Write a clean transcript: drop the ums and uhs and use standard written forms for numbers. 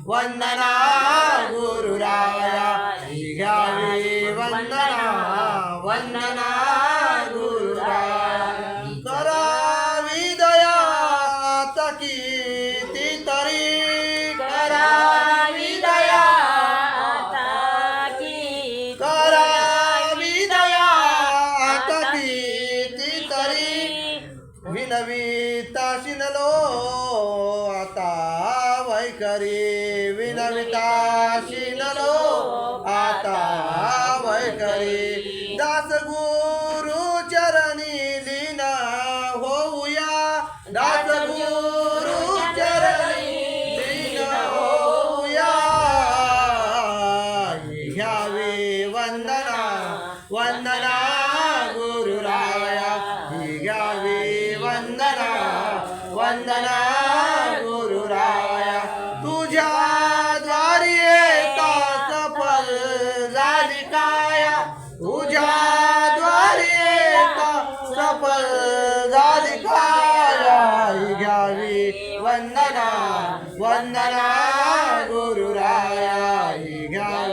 वंदना गुरुराया ही घ्यावी वंदना वंदना गुरुराया करावी दया आता कितीतरी करावी दया आता करावी दया आता कितीतरी विनविता शिनलो आता वैखरी विनविता शिनलो आता वैखरी दास गुरु चरणी लीन होऊया दास गुरु चरणी लीन होऊया घ्यावी वंदना वंदना गुरुराया ही घ्यावी वंदना वंदना गुरुराया तुझ्या द्वारी येता सफल झाली काया तुझ्या द्वारी येता सफल झाली काया ही घ्यावी वंदना वंदना गुरुराया ही घ्यावी